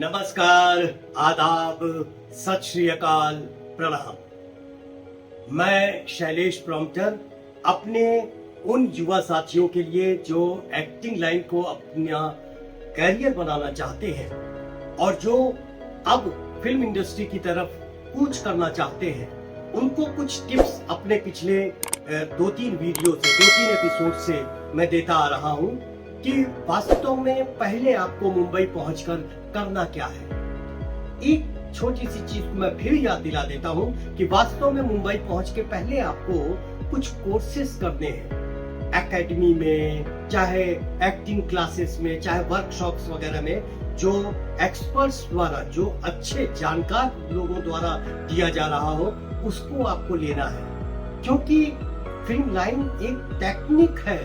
नमस्कार, आदाब, सत श्री अकाल, प्रणाम। मैं शैलेश प्रॉम्प्टर अपने उन युवा साथियों के लिए जो एक्टिंग लाइन को अपना कैरियर बनाना चाहते हैं और जो अब फिल्म इंडस्ट्री की तरफ कूच करना चाहते हैं, उनको कुछ टिप्स अपने पिछले 2-3 वीडियो से 2-3 एपिसोड से मैं देता आ रहा हूं कि वास्तव में पहले आपको मुंबई पहुंचकर करना क्या है। एक छोटी सी चीज को मैं फिर याद दिला देता हूं कि वास्तव में मुंबई पहुंच के पहले आपको कुछ कोर्सेज करने हैं, एकेडमी में, चाहे एक्टिंग क्लासेस में, चाहे वर्कशॉप्स वगैरह में, जो एक्सपर्ट्स द्वारा, जो अच्छे जानकार लोगों द्वारा दिया जा रहा हो, उसको आपको लेना है। क्योंकि फिल्म लाइन एक टेक्निक है,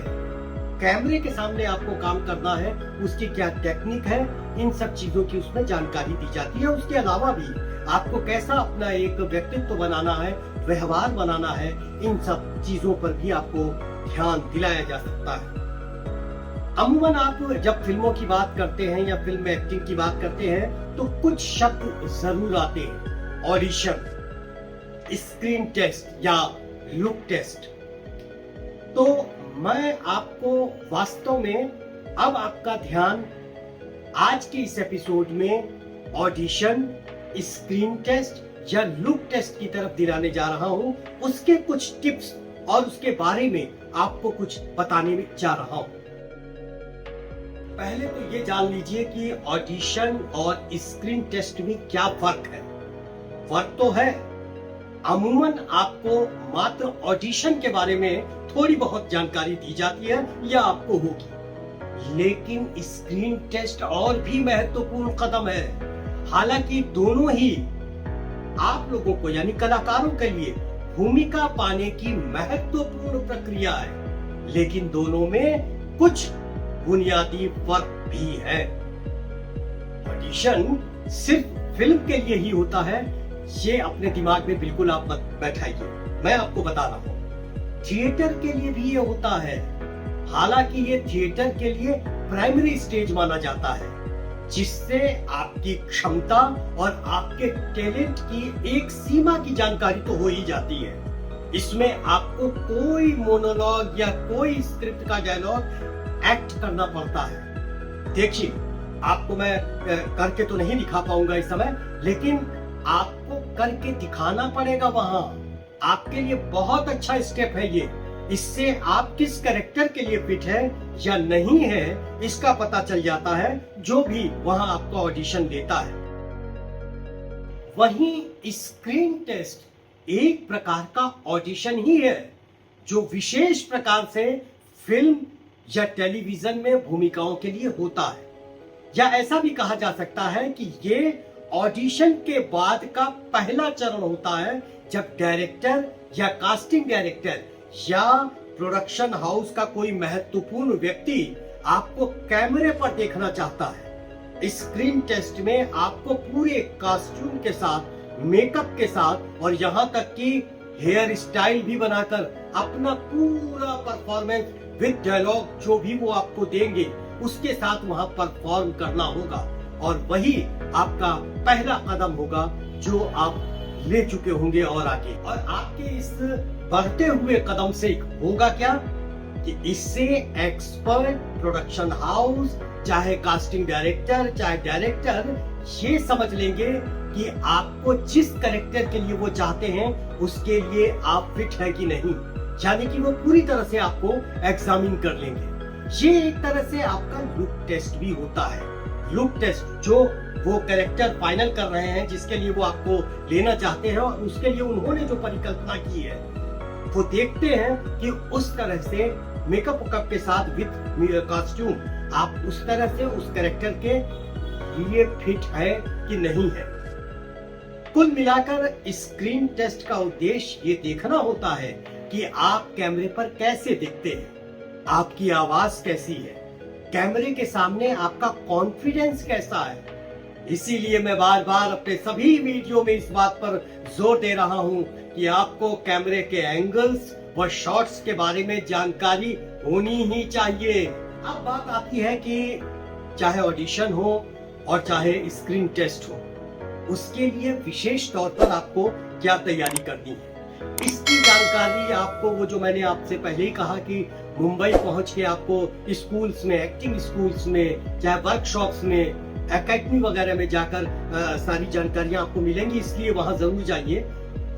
कैमरे के सामने आपको काम करना है, उसकी क्या टेक्निक है, इन सब चीजों की उसमें जानकारी दी जाती है। उसके अलावा भी आपको कैसा अपना एक व्यक्तित्व बनाना है, व्यवहार बनाना है, इन सब चीजों पर भी आपको ध्यान दिलाया जा सकता है। अमूमन आप जब फिल्मों की बात करते हैं या फिल्म एक्टिंग की बात करते हैं तो कुछ शब्द जरूर आते हैं: ऑडिशन, स्क्रीन टेस्ट या लुक टेस्ट। तो मैं आपको वास्तव में अब आपका ध्यान आज के इस एपिसोड में ऑडिशन, स्क्रीन टेस्ट या लुक टेस्ट की तरफ दिलाने जा रहा हूं। उसके कुछ टिप्स और उसके बारे में आपको कुछ बताने में जा रहा हूं। पहले तो ये जान लीजिए कि ऑडिशन और स्क्रीन टेस्ट में क्या फर्क है। फर्क तो है, अमूमन आपको मात्र ऑडिशन के बारे में थोड़ी बहुत जानकारी दी जाती है या आपको होगी, लेकिन स्क्रीन टेस्ट और भी महत्वपूर्ण कदम है। हालांकि दोनों ही आप लोगों को यानी कलाकारों के लिए भूमिका पाने की महत्वपूर्ण प्रक्रिया है, लेकिन दोनों में कुछ बुनियादी फर्क भी है। ऑडिशन सिर्फ फिल्म के लिए ही होता है, ये अपने दिमाग में बिल्कुल आप मत बैठाइए, मैं आपको बता रहा हूं। थिएटर के लिए भी ये होता है, हालांकि ये थिएटर के लिए प्राइमरी स्टेज माना जाता है, जिससे आपकी क्षमता और आपके टैलेंट की एक सीमा की जानकारी तो हो ही जाती है। इसमें आपको कोई मोनोलॉग या कोई स्क्रिप्ट का डायलॉग एक्ट करना पड़ता है। देखिए, आपको मैं करके तो नहीं दिखा पाऊंगा इस समय, लेकिन आपको करके दिखाना पड़ेगा। वहां आपके लिए बहुत अच्छा स्टेप है ये। इससे आप किस कैरेक्टर के लिए फिट है या नहीं है, इसका पता चल जाता है जो भी वहां आपका ऑडिशन देता है। वहीं स्क्रीन टेस्ट एक प्रकार का ऑडिशन ही है, जो विशेष प्रकार से फिल्म या टेलीविजन में भूमिकाओं के लिए होता है। या ऐसा भी कहा जा सकता है कि ये ऑडिशन के बाद का पहला चरण होता है, जब डायरेक्टर या कास्टिंग डायरेक्टर या प्रोडक्शन हाउस का कोई महत्वपूर्ण व्यक्ति आपको कैमरे पर देखना चाहता है। स्क्रीन टेस्ट में आपको पूरे कॉस्ट्यूम के साथ, मेकअप के साथ और यहाँ तक कि हेयर स्टाइल भी बनाकर अपना पूरा परफॉर्मेंस विद डायलॉग जो भी वो आपको देंगे उसके साथ वहां परफॉर्म करना होगा, और वही आपका पहला कदम होगा जो आप ले चुके होंगे और आगे। और आपके इस बढ़ते हुए कदम से होगा क्या कि इससे एक्सपर्ट प्रोडक्शन हाउस, चाहे कास्टिंग डायरेक्टर, चाहे डायरेक्टर, ये समझ लेंगे कि आपको जिस कैरेक्टर के लिए वो चाहते हैं उसके लिए आप फिट है कि नहीं, यानी कि वो पूरी तरह से आपको एग्जामिन कर लेंगे। ये एक तरह से आपका लुक टेस्ट भी होता है। लुक टेस्ट जो वो कैरेक्टर फाइनल कर रहे हैं, जिसके लिए वो आपको लेना चाहते हैं और उसके लिए उन्होंने जो परिकल्पना की है, वो देखते हैं कि उस तरह से मेकअप वेकअप के साथ विद कॉस्ट्यूम आप उस तरह से उस कैरेक्टर के लिए फिट है कि नहीं है। कुल मिलाकर स्क्रीन टेस्ट का उद्देश्य ये देखना होता है कि आप कैमरे पर कैसे दिखते हैं, आपकी आवाज कैसी है, कैमरे के सामने आपका कॉन्फिडेंस कैसा है। इसीलिए मैं बार बार अपने सभी वीडियो में इस बात पर जोर दे रहा हूं कि आपको कैमरे के एंगल्स व शॉट्स के बारे में जानकारी होनी ही चाहिए। अब बात आती है कि चाहे ऑडिशन हो और चाहे स्क्रीन टेस्ट हो, उसके लिए विशेष तौर पर आपको क्या तैयारी करनी है, इसकी जानकारी आपको, वो जो मैंने आपसे पहले ही कहा कि मुंबई पहुंच के आपको स्कूल्स में, एक्टिंग स्कूल्स में, चाहे वर्कशॉप्स में, एकेडमी वगैरह में जाकर सारी जानकारियां आपको मिलेंगी, इसलिए वहां जरूर जाइए।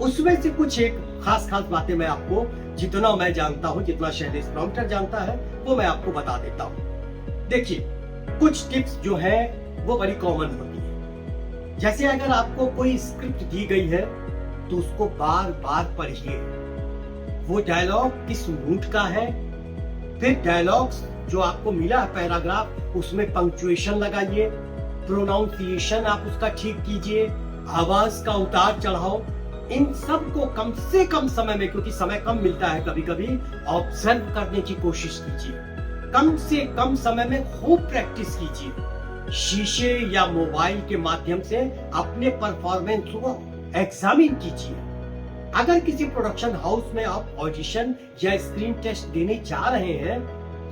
उसमें से कुछ एक खास बातें मैं आपको, जितना मैं जानता हूं, जितना शैलेश प्रॉम्प्टर जानता है, वो मैं आपको बता देता हूं। देखिए, कुछ टिप्स जो है वो बड़ी कॉमन होती है। जैसे अगर आपको कोई स्क्रिप्ट दी गई है तो उसको बार बार पढ़िए, वो डायलॉग किस मूड का है, फिर डायलॉग्स जो आपको मिला है पैराग्राफ, उसमें पंक्चुएशन लगाइए, प्रोनाउंसिएशन आप उसका ठीक कीजिए, आवाज का उतार चढ़ाव, इन सब को कम से कम समय में, क्योंकि समय कम मिलता है कभी कभी, ऑब्जर्व करने की कोशिश कीजिए। कम से कम समय में खूब प्रैक्टिस कीजिए। शीशे या मोबाइल के माध्यम से अपने परफॉर्मेंस को एग्जामिन कीजिए। अगर किसी प्रोडक्शन हाउस में आप ऑडिशन या स्क्रीन टेस्ट देने जा रहे हैं,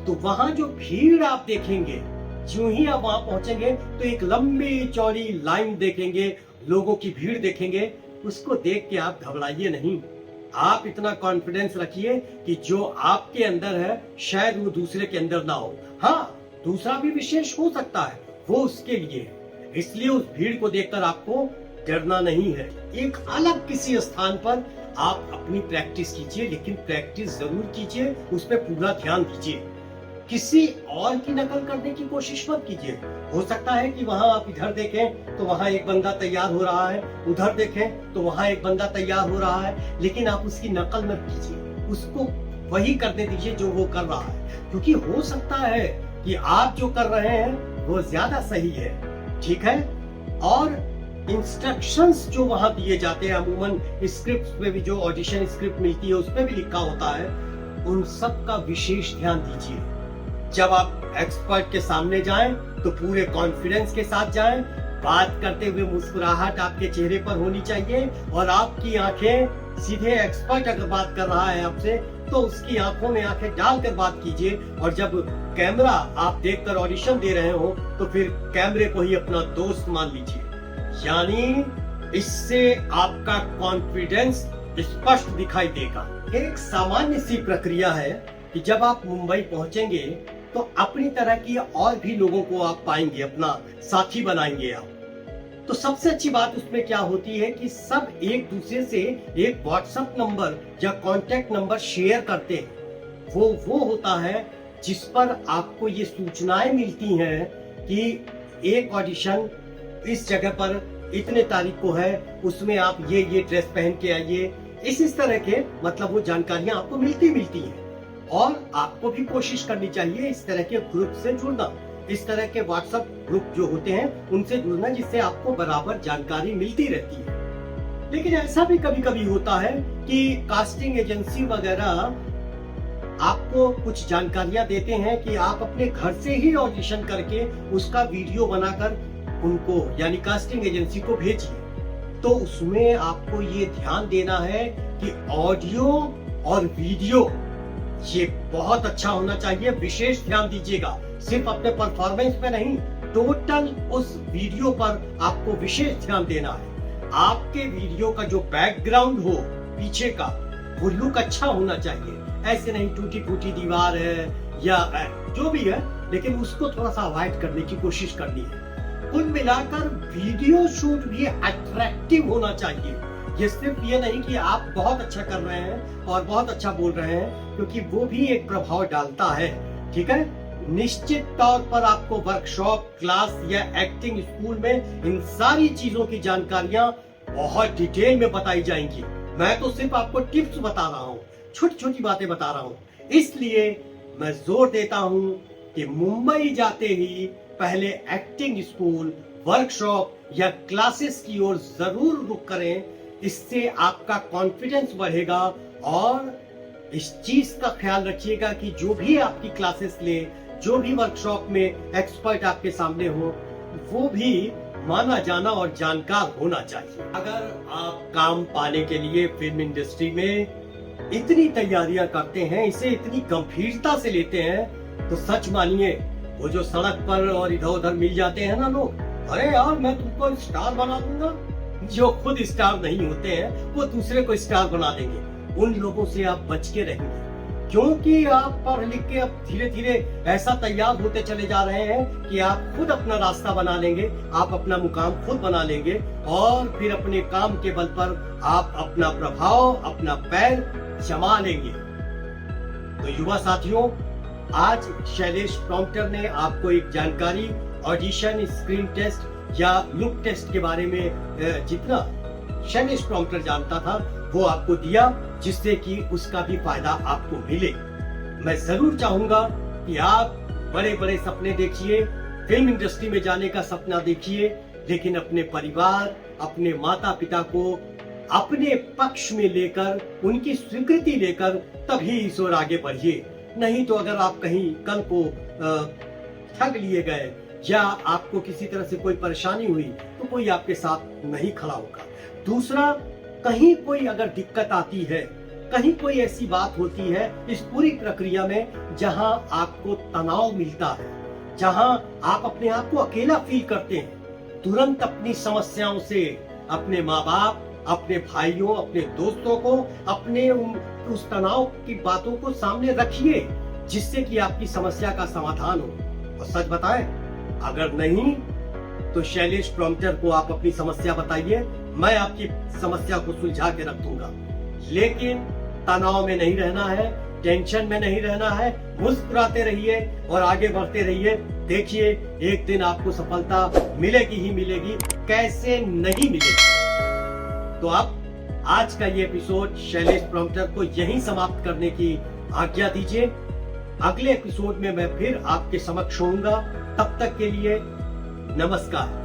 तो वहां जो भीड़ आप देखेंगे, जो ही आप वहां पहुंचेंगे तो एक लंबी चौड़ी लाइन देखेंगे, लोगों की भीड़ देखेंगे। उसको देख के आप घबराइए नहीं। आप इतना कॉन्फिडेंस रखिए कि जो आपके अंदर है शायद वो दूसरे के अंदर ना हो। हाँ, दूसरा भी विशेष हो सकता है, वो उसके लिए है। इसलिए उस भीड़ को देखकर आपको डरना नहीं है। एक अलग किसी स्थान पर आप अपनी प्रैक्टिस कीजिए, लेकिन प्रैक्टिस जरूर कीजिए, उस पर पूरा ध्यान दीजिए। किसी और की नकल करने की कोशिश मत कीजिए। हो सकता है कि वहां आप इधर देखें तो वहां एक बंदा तैयार हो रहा है, उधर देखें तो वहां एक बंदा तैयार हो रहा है, लेकिन आप उसकी नकल मत कीजिए, उसको वही करने दीजिए जो वो कर रहा है, क्योंकि हो सकता है कि आप जो कर रहे हैं वो ज्यादा सही है। ठीक है? और इंस्ट्रक्शंस जो वहां दिए जाते हैं, अमूमन स्क्रिप्ट में भी, जो ऑडिशन स्क्रिप्ट मिलती है उसमें भी लिखा होता है, उन सब का विशेष ध्यान दीजिए। जब आप एक्सपर्ट के सामने जाएं तो पूरे कॉन्फिडेंस के साथ जाएं। बात करते हुए मुस्कुराहट आपके चेहरे पर होनी चाहिए और आपकी आंखें सीधे, एक्सपर्ट अगर बात कर रहा है आपसे तो उसकी आंखों में आंखें डालकर बात कीजिए। और जब कैमरा आप देखकर ऑडिशन दे रहे हो तो फिर कैमरे को ही अपना दोस्त मान लीजिए। यानी इससे आपका कॉन्फिडेंस स्पष्ट दिखाई देगा। एक सामान्य सी प्रक्रिया है कि जब आप मुंबई पहुंचेंगे तो अपनी तरह की और भी लोगों को आप पाएंगे, अपना साथी बनाएंगे आप। तो सबसे अच्छी बात उसमें क्या होती है कि सब एक दूसरे से एक व्हाट्सएप नंबर या कांटेक्ट नंबर शेयर करते हैं। वो होता है जिस पर आपको ये सूचनाएं मिलती हैं कि एक ऑडिशन इस जगह पर इतने तारीख को है, उसमें आप ये ड्रेस पहन के आइए। इस तरह के, मतलब वो जानकारियां आपको मिलती हैं। और आपको भी कोशिश करनी चाहिए इस तरह के ग्रुप से जुड़ना, इस तरह के व्हाट्सएप ग्रुप जो होते हैं उनसे जुड़ना, जिससे आपको बराबर जानकारी मिलती रहती है। लेकिन ऐसा भी कभी कभी होता है कि कास्टिंग एजेंसी वगैरह आपको कुछ जानकारियां देते हैं कि आप अपने घर से ही ऑडिशन करके उसका वीडियो बनाकर उनको, यानी कास्टिंग एजेंसी को भेजिए। तो उसमें आपको ये ध्यान देना है कि ऑडियो और वीडियो ये बहुत अच्छा होना चाहिए। विशेष ध्यान दीजिएगा, सिर्फ अपने परफॉर्मेंस पे नहीं, टोटल उस वीडियो पर आपको विशेष ध्यान देना है। आपके वीडियो का जो बैकग्राउंड हो पीछे का, वो लुक अच्छा होना चाहिए। ऐसे नहीं टूटी फूटी दीवार है या जो भी है, लेकिन उसको थोड़ा सा अवॉइड करने की कोशिश करनी है। कुल मिलाकर वीडियो शूट भी अट्रैक्टिव होना चाहिए। ये सिर्फ ये नहीं कि आप बहुत अच्छा कर रहे हैं और बहुत अच्छा बोल रहे हैं, क्योंकि वो भी एक प्रभाव डालता है। ठीक है? निश्चित तौर पर आपको वर्कशॉप, क्लास या एक्टिंग स्कूल में इन सारी चीजों की जानकारियां बहुत डिटेल में बताई जाएंगी। मैं तो सिर्फ आपको टिप्स बता रहा हूँ, छोटी छोटी बातें बता रहा हूँ। इसलिए मैं जोर देता हूँ कि मुंबई जाते ही पहले एक्टिंग स्कूल, वर्कशॉप या क्लासेस की ओर जरूर रुख करें। इससे आपका कॉन्फिडेंस बढ़ेगा। और इस चीज का ख्याल रखिएगा कि जो भी आपकी क्लासेस ले, जो भी वर्कशॉप में एक्सपर्ट आपके सामने हो, वो भी माना जाना और जानकार होना चाहिए। अगर आप काम पाने के लिए फिल्म इंडस्ट्री में इतनी तैयारियां करते हैं, इसे इतनी गंभीरता से लेते हैं, तो सच मानिए वो जो सड़क पर और इधर उधर मिल जाते हैं ना लोग, अरे यार मैं तुमको स्टार बना दूंगा। जो खुद स्टार नहीं होते हैं वो दूसरे को स्टार बना देंगे। उन लोगों से आप बच के रहेंगे, क्योंकि आप पढ़ लिख के अब धीरे धीरे ऐसा तैयार होते चले जा रहे हैं कि आप खुद अपना रास्ता बना लेंगे, आप अपना मुकाम खुद बना लेंगे और फिर अपने काम के बल पर आप अपना प्रभाव, अपना पैर जमा लेंगे। तो युवा साथियों, आज शैलेश प्रॉम्प्टर ने आपको एक जानकारी ऑडिशन, स्क्रीन टेस्ट या लुक टेस्ट के बारे में जितना शैलेश प्रॉम्प्टर जानता था वो आपको दिया, जिससे कि उसका भी फायदा आपको मिले। मैं जरूर चाहूंगा कि आप बड़े बड़े सपने देखिए, फिल्म इंडस्ट्री में जाने का सपना देखिए, लेकिन अपने परिवार, अपने माता पिता को अपने पक्ष में लेकर, उनकी स्वीकृति लेकर तभी इस ओर आगे बढ़िए। नहीं तो अगर आप कहीं कल को ठग लिए गए या आपको किसी तरह से कोई परेशानी हुई तो कोई आपके साथ नहीं खड़ा होगा। दूसरा, कहीं कोई अगर दिक्कत आती है, कहीं कोई ऐसी बात होती है इस पूरी प्रक्रिया में जहां आपको तनाव मिलता है, जहां आप अपने आप को अकेला फील करते हैं, तुरंत अपनी समस्याओं से अपने माँ बाप, अपने भाइयों, अपने दोस्तों को, अपने उस तनाव की बातों को सामने रखिए, जिससे कि आपकी समस्या का समाधान हो। और सच बताएं, अगर नहीं तो शैलेश प्रॉम्प्टर को आप अपनी समस्या बताइए, मैं आपकी समस्या को सुलझा के रख दूंगा। लेकिन तनाव में नहीं रहना है, टेंशन में नहीं रहना है, मुस्कुराते रहिए और आगे बढ़ते रहिए। देखिए एक दिन आपको सफलता मिलेगी ही मिलेगी, कैसे नहीं मिलेगी। तो अब आज का ये एपिसोड शैलेश प्रॉम्प्टर को यहीं समाप्त करने की आज्ञा दीजिए। अगले एपिसोड में मैं फिर आपके समक्ष होऊंगा। तब तक के लिए नमस्कार।